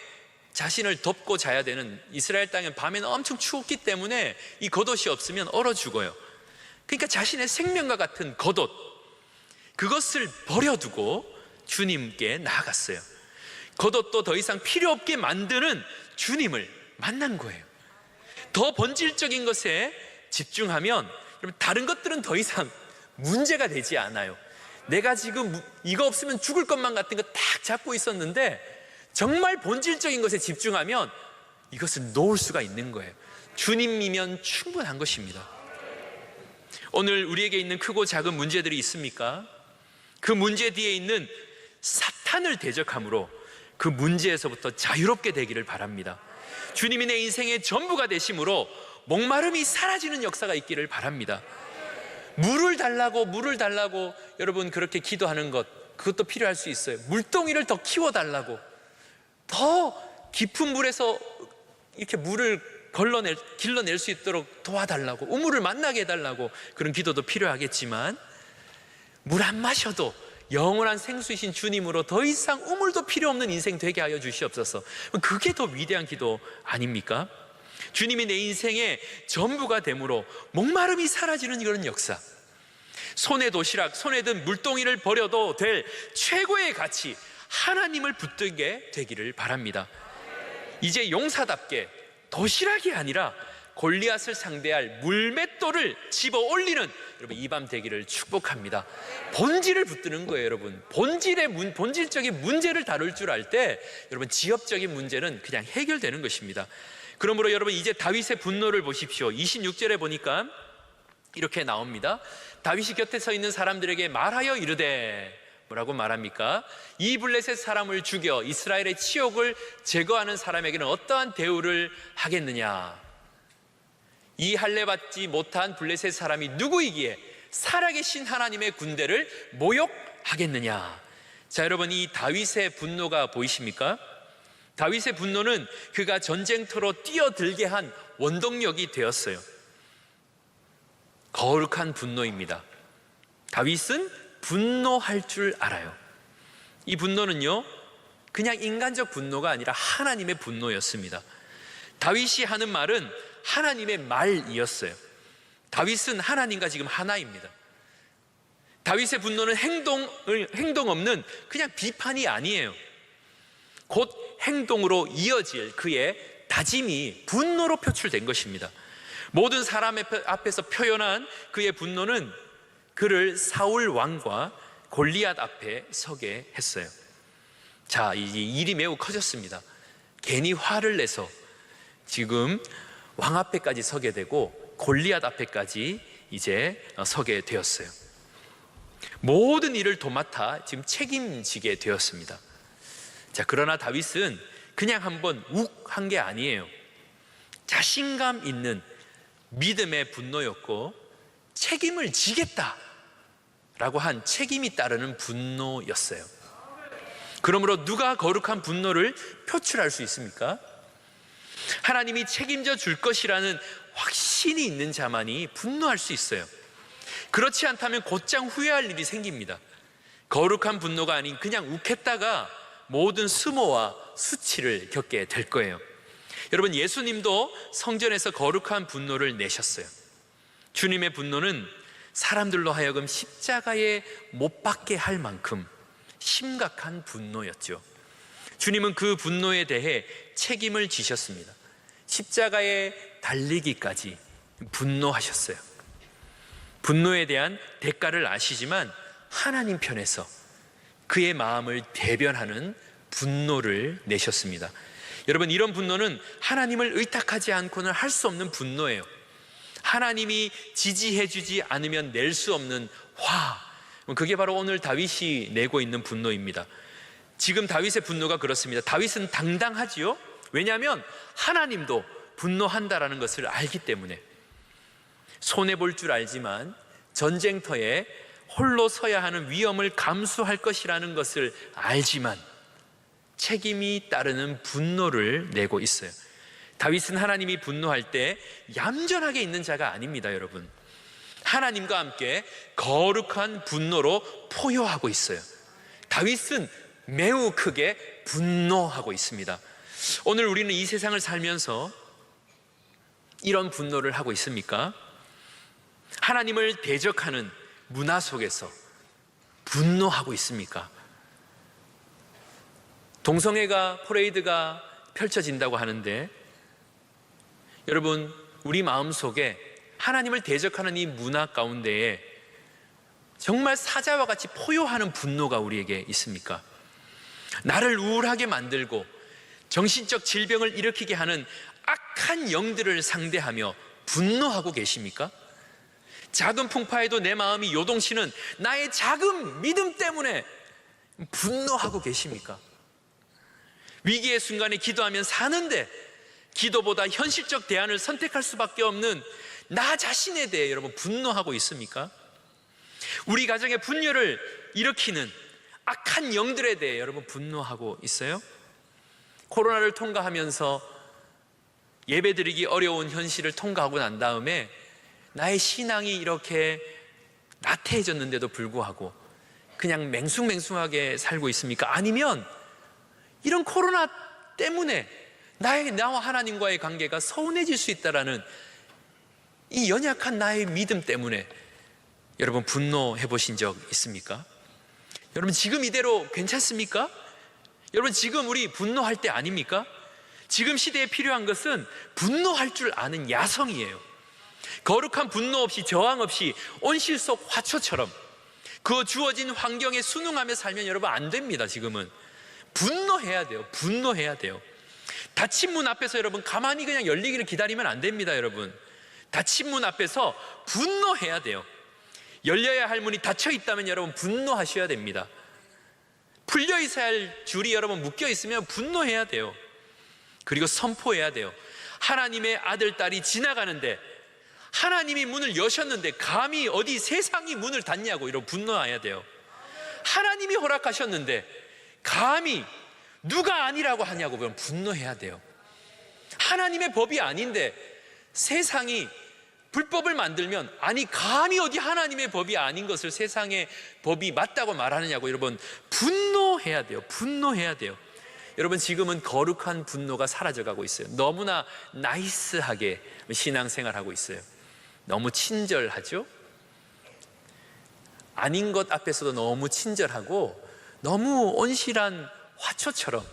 자신을 덮고 자야 되는, 이스라엘 땅은 밤에는 엄청 추웠기 때문에 이 겉옷이 없으면 얼어 죽어요. 그러니까 자신의 생명과 같은 겉옷, 그것을 버려두고 주님께 나아갔어요. 겉옷도 더 이상 필요 없게 만드는 주님을 만난 거예요. 더 본질적인 것에 집중하면 다른 것들은 더 이상 문제가 되지 않아요. 내가 지금 이거 없으면 죽을 것만 같은 거 딱 잡고 있었는데 정말 본질적인 것에 집중하면 이것을 놓을 수가 있는 거예요. 주님이면 충분한 것입니다. 오늘 우리에게 있는 크고 작은 문제들이 있습니까? 그 문제 뒤에 있는 사탄을 대적함으로 그 문제에서부터 자유롭게 되기를 바랍니다. 주님이 내 인생의 전부가 되심으로 목마름이 사라지는 역사가 있기를 바랍니다. 물을 달라고 여러분 그렇게 기도하는 것, 그것도 필요할 수 있어요. 물동이를 더 키워달라고, 더 깊은 물에서 이렇게 물을 길러낼 수 있도록 도와달라고, 우물을 만나게 해달라고, 그런 기도도 필요하겠지만 물 안 마셔도 영원한 생수이신 주님으로 더 이상 우물도 필요 없는 인생 되게 하여 주시옵소서. 그게 더 위대한 기도 아닙니까? 주님이 내 인생의 전부가 되므로 목마름이 사라지는 이런 역사, 손에 도시락, 손에 든 물동이를 버려도 될 최고의 가치, 하나님을 붙들게 되기를 바랍니다. 이제 용사답게 도시락이 아니라 골리앗을 상대할 물맷돌을 집어 올리는 여러분 이 밤 되기를 축복합니다. 본질을 붙드는 거예요, 여러분. 본질적인 문제를 다룰 줄 알 때 여러분 지엽적인 문제는 그냥 해결되는 것입니다. 그러므로 여러분 이제 다윗의 분노를 보십시오. 26절에 보니까 이렇게 나옵니다. 다윗이 곁에 서 있는 사람들에게 말하여 이르되, 뭐라고 말합니까? 이 블레셋 사람을 죽여 이스라엘의 치욕을 제거하는 사람에게는 어떠한 대우를 하겠느냐? 이 할례 받지 못한 블레셋 사람이 누구이기에 살아계신 하나님의 군대를 모욕하겠느냐? 자, 여러분 이 다윗의 분노가 보이십니까? 다윗의 분노는 그가 전쟁터로 뛰어들게 한 원동력이 되었어요. 거룩한 분노입니다. 다윗은 분노할 줄 알아요. 이 분노는요, 그냥 인간적 분노가 아니라 하나님의 분노였습니다. 다윗이 하는 말은 하나님의 말이었어요. 다윗은 하나님과 지금 하나입니다. 다윗의 분노는 행동 없는 그냥 비판이 아니에요. 곧 행동으로 이어질 그의 다짐이 분노로 표출된 것입니다. 모든 사람 앞에서 표현한 그의 분노는 그를 사울 왕과 골리앗 앞에 서게 했어요. 자, 이 일이 매우 커졌습니다. 괜히 화를 내서 지금 왕 앞에까지 서게 되고 골리앗 앞에까지 이제 서게 되었어요. 모든 일을 도맡아 지금 책임지게 되었습니다. 자, 그러나 다윗은 그냥 한번 욱 한 게 아니에요. 자신감 있는 믿음의 분노였고 책임을 지겠다라고 한 책임이 따르는 분노였어요. 그러므로 누가 거룩한 분노를 표출할 수 있습니까? 하나님이 책임져 줄 것이라는 확신이 있는 자만이 분노할 수 있어요. 그렇지 않다면 곧장 후회할 일이 생깁니다. 거룩한 분노가 아닌 그냥 욱했다가 모든 수모와 수치를 겪게 될 거예요. 여러분, 예수님도 성전에서 거룩한 분노를 내셨어요. 주님의 분노는 사람들로 하여금 십자가에 못 박게 할 만큼 심각한 분노였죠. 주님은 그 분노에 대해 책임을 지셨습니다. 십자가에 달리기까지 분노하셨어요. 분노에 대한 대가를 아시지만 하나님 편에서 그의 마음을 대변하는 분노를 내셨습니다. 여러분, 이런 분노는 하나님을 의탁하지 않고는 할 수 없는 분노예요. 하나님이 지지해 주지 않으면 낼 수 없는 화, 그게 바로 오늘 다윗이 내고 있는 분노입니다. 지금 다윗의 분노가 그렇습니다. 다윗은 당당하지요. 왜냐하면 하나님도 분노한다라는 것을 알기 때문에. 손해볼 줄 알지만 전쟁터에 홀로 서야 하는 위험을 감수할 것이라는 것을 알지만 책임이 따르는 분노를 내고 있어요. 다윗은 하나님이 분노할 때 얌전하게 있는 자가 아닙니다, 여러분. 하나님과 함께 거룩한 분노로 포효하고 있어요. 다윗은 매우 크게 분노하고 있습니다. 오늘 우리는 이 세상을 살면서 이런 분노를 하고 있습니까? 하나님을 대적하는 문화 속에서 분노하고 있습니까? 동성애가 퍼레이드가 펼쳐진다고 하는데 여러분, 우리 마음속에 하나님을 대적하는 이 문화 가운데에 정말 사자와 같이 포효하는 분노가 우리에게 있습니까? 나를 우울하게 만들고 정신적 질병을 일으키게 하는 악한 영들을 상대하며 분노하고 계십니까? 작은 풍파에도 내 마음이 요동치는 나의 작은 믿음 때문에 분노하고 계십니까? 위기의 순간에 기도하면 사는데 기도보다 현실적 대안을 선택할 수밖에 없는 나 자신에 대해 여러분 분노하고 있습니까? 우리 가정에 분열을 일으키는 악한 영들에 대해 여러분 분노하고 있어요? 코로나를 통과하면서 예배드리기 어려운 현실을 통과하고 난 다음에 나의 신앙이 이렇게 나태해졌는데도 불구하고 그냥 맹숭맹숭하게 살고 있습니까? 아니면 이런 코로나 때문에 나와 하나님과의 관계가 서운해질 수 있다라는 이 연약한 나의 믿음 때문에 여러분 분노해 보신 적 있습니까? 여러분 지금 이대로 괜찮습니까? 여러분 지금 우리 분노할 때 아닙니까? 지금 시대에 필요한 것은 분노할 줄 아는 야성이에요. 거룩한 분노 없이 저항 없이 온실 속 화초처럼 그 주어진 환경에 순응하며 살면 여러분 안 됩니다. 지금은 분노해야 돼요. 분노해야 돼요. 닫힌 문 앞에서 여러분 가만히 그냥 열리기를 기다리면 안 됩니다. 여러분 닫힌 문 앞에서 분노해야 돼요. 열려야 할 문이 닫혀 있다면 여러분 분노하셔야 됩니다. 풀려 있어야 할 줄이 여러분 묶여 있으면 분노해야 돼요. 그리고 선포해야 돼요. 하나님의 아들, 딸이 지나가는데 하나님이 문을 여셨는데 감히 어디 세상이 문을 닫냐고 이러고 분노해야 돼요. 하나님이 허락하셨는데 감히 누가 아니라고 하냐고 그럼 분노해야 돼요. 하나님의 법이 아닌데 세상이 불법을 만들면 아니 감히 어디 하나님의 법이 아닌 것을 세상의 법이 맞다고 말하느냐고 여러분 분노해야 돼요. 분노해야 돼요. 여러분 지금은 거룩한 분노가 사라져가고 있어요. 너무나 나이스하게 신앙생활하고 있어요. 너무 친절하죠? 아닌 것 앞에서도 너무 친절하고 너무 온실한 화초처럼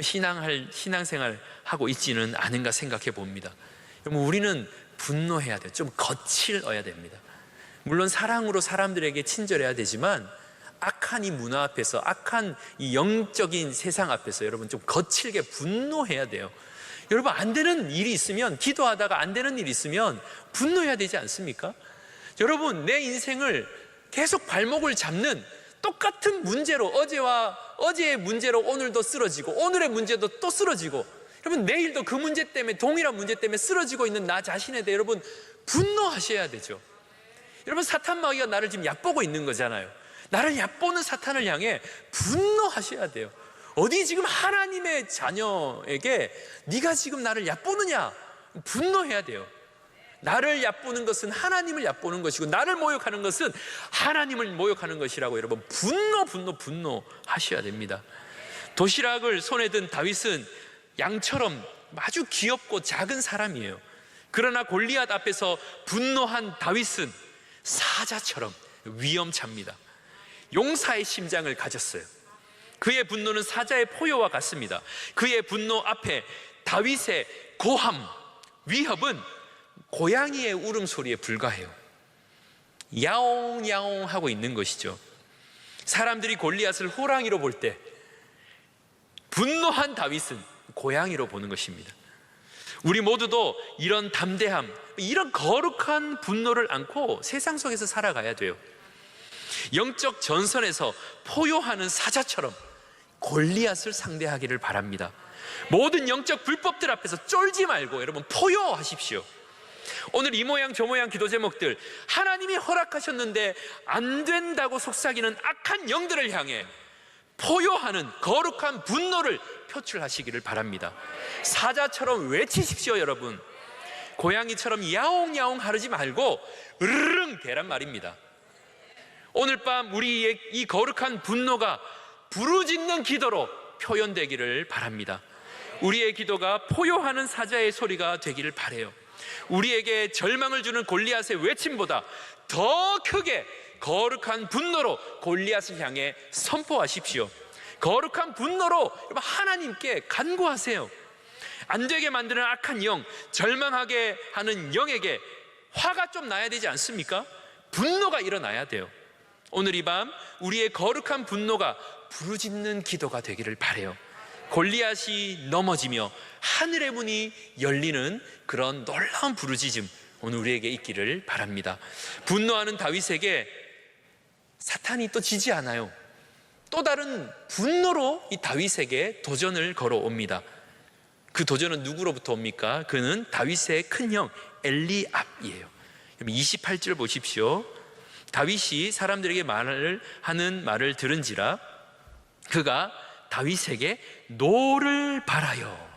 신앙생활 하고 있지는 않은가 생각해 봅니다. 여러분 우리는 분노해야 돼요. 좀 거칠어야 됩니다. 물론 사랑으로 사람들에게 친절해야 되지만 악한 이 문화 앞에서 악한 이 영적인 세상 앞에서 여러분 좀 거칠게 분노해야 돼요. 여러분 안 되는 일이 있으면 기도하다가 안 되는 일이 있으면 분노해야 되지 않습니까? 여러분 내 인생을 계속 발목을 잡는 똑같은 문제로 어제의 문제로 오늘도 쓰러지고 오늘의 문제도 또 쓰러지고 여러분 내일도 그 문제 때문에 동일한 문제 때문에 쓰러지고 있는 나 자신에 대해 여러분 분노하셔야 되죠. 여러분 사탄 마귀가 나를 지금 얕보고 있는 거잖아요. 나를 얕보는 사탄을 향해 분노하셔야 돼요. 어디 지금 하나님의 자녀에게 네가 지금 나를 얕보느냐 분노해야 돼요. 나를 얕보는 것은 하나님을 얕보는 것이고 나를 모욕하는 것은 하나님을 모욕하는 것이라고 여러분 분노하셔야 됩니다. 도시락을 손에 든 다윗은 양처럼 아주 귀엽고 작은 사람이에요. 그러나 골리앗 앞에서 분노한 다윗은 사자처럼 위험찹니다. 용사의 심장을 가졌어요. 그의 분노는 사자의 포효와 같습니다. 그의 분노 앞에 다윗의 고함, 위협은 고양이의 울음소리에 불과해요. 야옹야옹 하고 있는 것이죠. 사람들이 골리앗을 호랑이로 볼 때 분노한 다윗은 고양이로 보는 것입니다. 우리 모두도 이런 담대함, 이런 거룩한 분노를 안고 세상 속에서 살아가야 돼요. 영적 전선에서 포효하는 사자처럼 골리앗을 상대하기를 바랍니다. 모든 영적 불법들 앞에서 쫄지 말고 여러분 포효하십시오. 오늘 이 모양 저 모양 기도 제목들, 하나님이 허락하셨는데 안 된다고 속삭이는 악한 영들을 향해 포효하는 거룩한 분노를 표출하시기를 바랍니다. 사자처럼 외치십시오. 여러분 고양이처럼 야옹야옹 하르지 말고 으르릉 대란 말입니다. 오늘 밤 우리의 이 거룩한 분노가 부르짖는 기도로 표현되기를 바랍니다. 우리의 기도가 포효하는 사자의 소리가 되기를 바라요. 우리에게 절망을 주는 골리앗의 외침보다 더 크게 거룩한 분노로 골리앗을 향해 선포하십시오. 거룩한 분노로 하나님께 간구하세요. 안 되게 만드는 악한 영, 절망하게 하는 영에게 화가 좀 나야 되지 않습니까? 분노가 일어나야 돼요. 오늘 이 밤 우리의 거룩한 분노가 부르짖는 기도가 되기를 바라요. 골리앗이 넘어지며 하늘의 문이 열리는 그런 놀라운 부르짖음 오늘 우리에게 있기를 바랍니다. 분노하는 다윗에게 사탄이 또 지지 않아요. 또 다른 분노로 이 다윗에게 도전을 걸어옵니다. 그 도전은 누구로부터 옵니까? 그는 다윗의 큰형 엘리압이에요. 28절 보십시오. 다윗이 사람들에게 하는 말을 들은지라 그가 다윗에게 노를 바라여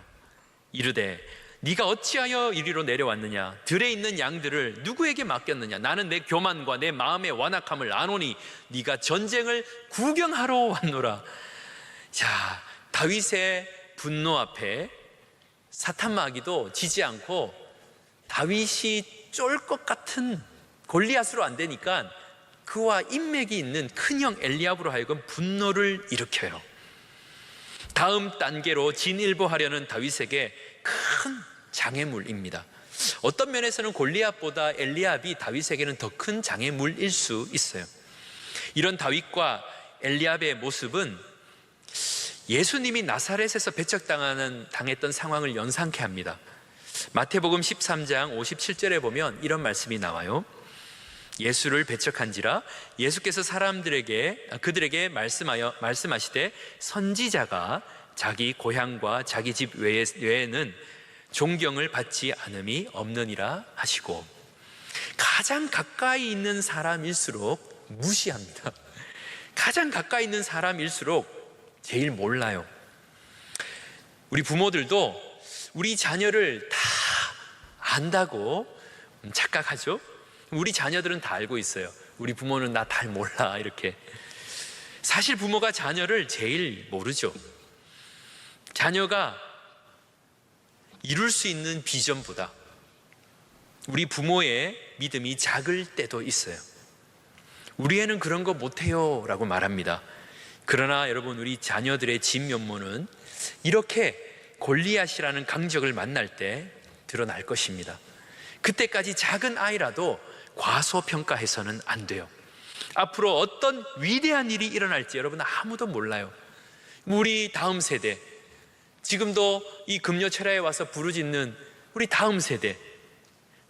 이르되 네가 어찌하여 이리로 내려왔느냐? 들에 있는 양들을 누구에게 맡겼느냐? 나는 내 교만과 내 마음의 완악함을 아노니 네가 전쟁을 구경하러 왔노라. 자, 다윗의 분노 앞에 사탄 마귀도 지지 않고 다윗이 쫄 것 같은 골리앗으로 안 되니까 그와 인맥이 있는 큰형 엘리압으로 하여금 분노를 일으켜요. 다음 단계로 진일보하려는 다윗에게 큰 장애물입니다. 어떤 면에서는 골리앗보다 엘리압이 다윗에게는 더 큰 장애물일 수 있어요. 이런 다윗과 엘리압의 모습은 예수님이 나사렛에서 배척당했던 상황을 연상케 합니다. 마태복음 13장 57절에 보면 이런 말씀이 나와요. 예수를 배척한지라 예수께서 그들에게 말씀하시되 선지자가 자기 고향과 자기 집 외에는 존경을 받지 않음이 없느니라 하시고, 가장 가까이 있는 사람일수록 무시합니다. 가장 가까이 있는 사람일수록 제일 몰라요. 우리 부모들도 우리 자녀를 다 안다고 착각하죠. 우리 자녀들은 다 알고 있어요. 우리 부모는 나 잘 몰라, 이렇게. 사실 부모가 자녀를 제일 모르죠. 자녀가 이룰 수 있는 비전보다 우리 부모의 믿음이 작을 때도 있어요. 우리 애는 그런 거 못해요 라고 말합니다. 그러나 여러분, 우리 자녀들의 진면모는 이렇게 골리앗이라는 강적을 만날 때 드러날 것입니다. 그때까지 작은 아이라도 과소평가해서는 안 돼요. 앞으로 어떤 위대한 일이 일어날지 여러분 아무도 몰라요. 우리 다음 세대, 지금도 이 금요철야에 와서 부르짖는 우리 다음 세대,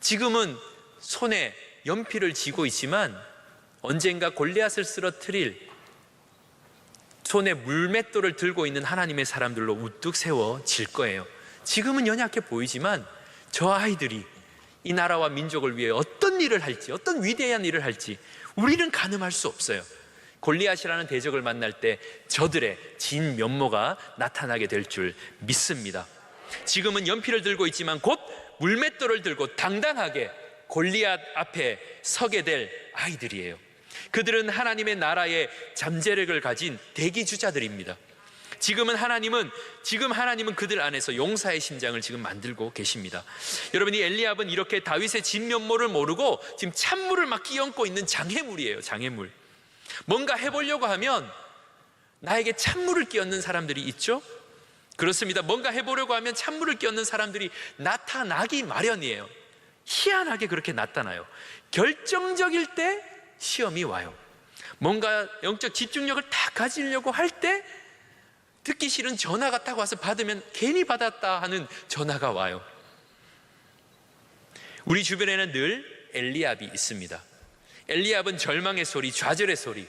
지금은 손에 연필을 쥐고 있지만 언젠가 골리앗을 쓰러뜨릴 손에 물맷돌을 들고 있는 하나님의 사람들로 우뚝 세워질 거예요. 지금은 연약해 보이지만 저 아이들이 이 나라와 민족을 위해 어떤 일을 할지, 어떤 위대한 일을 할지 우리는 가늠할 수 없어요. 골리앗이라는 대적을 만날 때 저들의 진 면모가 나타나게 될 줄 믿습니다. 지금은 연필을 들고 있지만 곧 물맷돌을 들고 당당하게 골리앗 앞에 서게 될 아이들이에요. 그들은 하나님의 나라의 잠재력을 가진 대기주자들입니다. 지금 하나님은 그들 안에서 용사의 심장을 지금 만들고 계십니다. 여러분, 이 엘리압은 이렇게 다윗의 진면모를 모르고 지금 찬물을 막 끼얹고 있는 장애물이에요. 장애물. 뭔가 해보려고 하면 나에게 찬물을 끼얹는 사람들이 있죠. 그렇습니다. 뭔가 해보려고 하면 찬물을 끼얹는 사람들이 나타나기 마련이에요. 희한하게 그렇게 나타나요. 결정적일 때 시험이 와요. 뭔가 영적 집중력을 다 가지려고 할 때 듣기 싫은 전화가 딱 와서 받으면 괜히 받았다 하는 전화가 와요. 우리 주변에는 늘 엘리압이 있습니다. 엘리압은 절망의 소리, 좌절의 소리,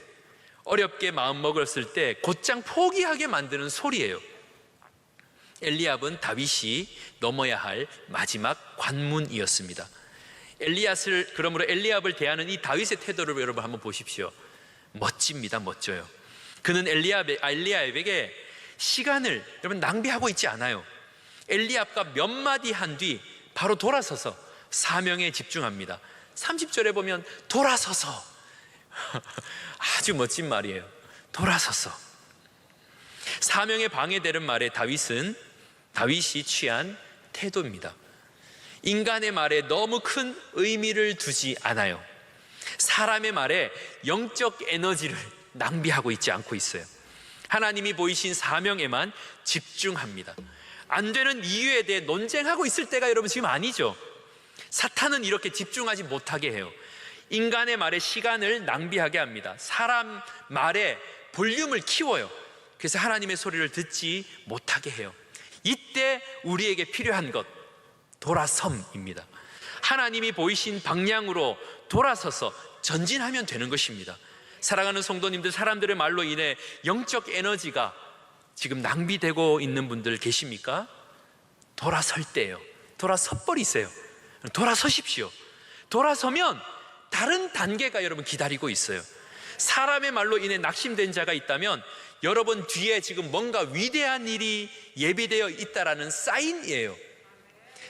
어렵게 마음먹었을 때 곧장 포기하게 만드는 소리예요. 엘리압은 다윗이 넘어야 할 마지막 관문이었습니다. 그러므로 엘리압을 대하는 이 다윗의 태도를 여러분 한번 보십시오. 멋집니다. 멋져요. 그는 엘리압에게 시간을 여러분 낭비하고 있지 않아요. 엘리압과 몇 마디 한 뒤 바로 돌아서서 사명에 집중합니다. 30절에 보면 돌아서서 아주 멋진 말이에요. 돌아서서. 사명에 방해되는 말에 다윗이 취한 태도입니다. 인간의 말에 너무 큰 의미를 두지 않아요. 사람의 말에 영적 에너지를 낭비하고 있지 않고 있어요. 하나님이 보이신 사명에만 집중합니다. 안 되는 이유에 대해 논쟁하고 있을 때가 여러분 지금 아니죠. 사탄은 이렇게 집중하지 못하게 해요. 인간의 말에 시간을 낭비하게 합니다. 사람 말에 볼륨을 키워요. 그래서 하나님의 소리를 듣지 못하게 해요. 이때 우리에게 필요한 것, 돌아섬입니다. 하나님이 보이신 방향으로 돌아서서 전진하면 되는 것입니다. 사랑하는 성도님들, 사람들의 말로 인해 영적 에너지가 지금 낭비되고 있는 분들 계십니까? 돌아설 때예요. 돌아서버리세요. 돌아서십시오. 돌아서면 다른 단계가 여러분 기다리고 있어요. 사람의 말로 인해 낙심된 자가 있다면 여러분 뒤에 지금 뭔가 위대한 일이 예비되어 있다라는 사인이에요.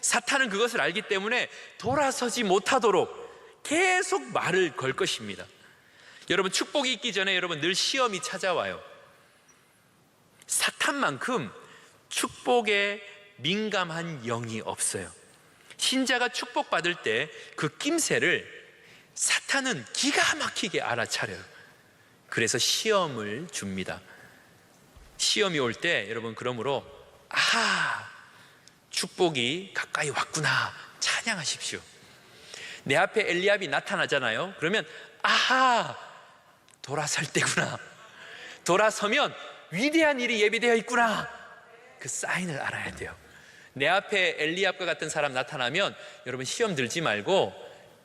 사탄은 그것을 알기 때문에 돌아서지 못하도록 계속 말을 걸 것입니다. 여러분, 축복이 있기 전에 여러분 늘 시험이 찾아와요. 사탄만큼 축복에 민감한 영이 없어요. 신자가 축복받을 때 그 낌새를 사탄은 기가 막히게 알아차려요. 그래서 시험을 줍니다. 시험이 올 때 여러분, 그러므로 축복이 가까이 왔구나 찬양하십시오. 내 앞에 엘리압이 나타나잖아요. 그러면 돌아설 때구나, 돌아서면 위대한 일이 예비되어 있구나, 그 사인을 알아야 돼요. 내 앞에 엘리압과 같은 사람 나타나면 여러분 시험 들지 말고,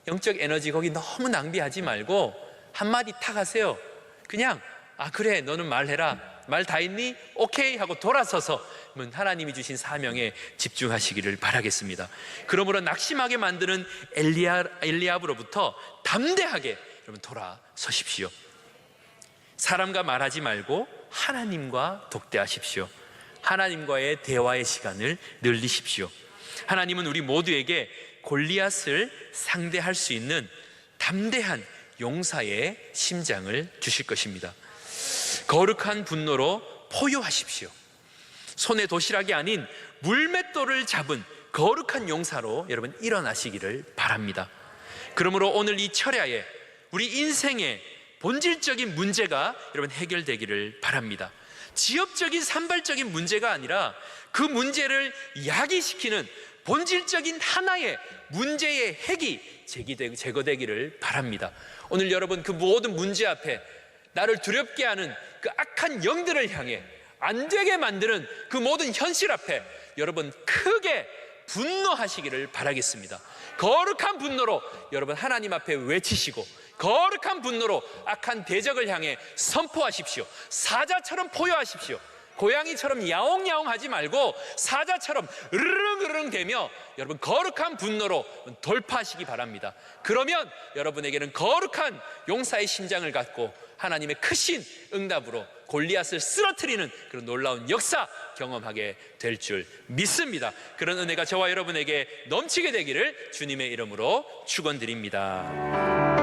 영적 에너지 거기 너무 낭비하지 말고 한마디 탁 하세요. 그냥 그래, 너는 말해라, 말 다 했니? 오케이 하고 돌아서서 하나님이 주신 사명에 집중하시기를 바라겠습니다. 그러므로 낙심하게 만드는 엘리압으로부터 담대하게 여러분 돌아서십시오. 사람과 말하지 말고 하나님과 독대하십시오. 하나님과의 대화의 시간을 늘리십시오. 하나님은 우리 모두에게 골리앗을 상대할 수 있는 담대한 용사의 심장을 주실 것입니다. 거룩한 분노로 포효하십시오. 손에 도시락이 아닌 물맷돌을 잡은 거룩한 용사로 여러분 일어나시기를 바랍니다. 그러므로 오늘 이 철야에 우리 인생의 본질적인 문제가 여러분 해결되기를 바랍니다. 지엽적인 산발적인 문제가 아니라 그 문제를 야기시키는 본질적인 하나의 문제의 핵이 제거되기를 바랍니다. 오늘 여러분 그 모든 문제 앞에 나를 두렵게 하는 그 악한 영들을 향해 안 되게 만드는 그 모든 현실 앞에 여러분 크게 분노하시기를 바라겠습니다. 거룩한 분노로 여러분 하나님 앞에 외치시고, 거룩한 분노로 악한 대적을 향해 선포하십시오. 사자처럼 포효하십시오. 고양이처럼 야옹야옹 하지 말고 사자처럼 으르릉으르릉 대며 여러분 거룩한 분노로 돌파하시기 바랍니다. 그러면 여러분에게는 거룩한 용사의 심장을 갖고 하나님의 크신 응답으로 골리앗을 쓰러뜨리는 그런 놀라운 역사 경험하게 될 줄 믿습니다. 그런 은혜가 저와 여러분에게 넘치게 되기를 주님의 이름으로 축원드립니다.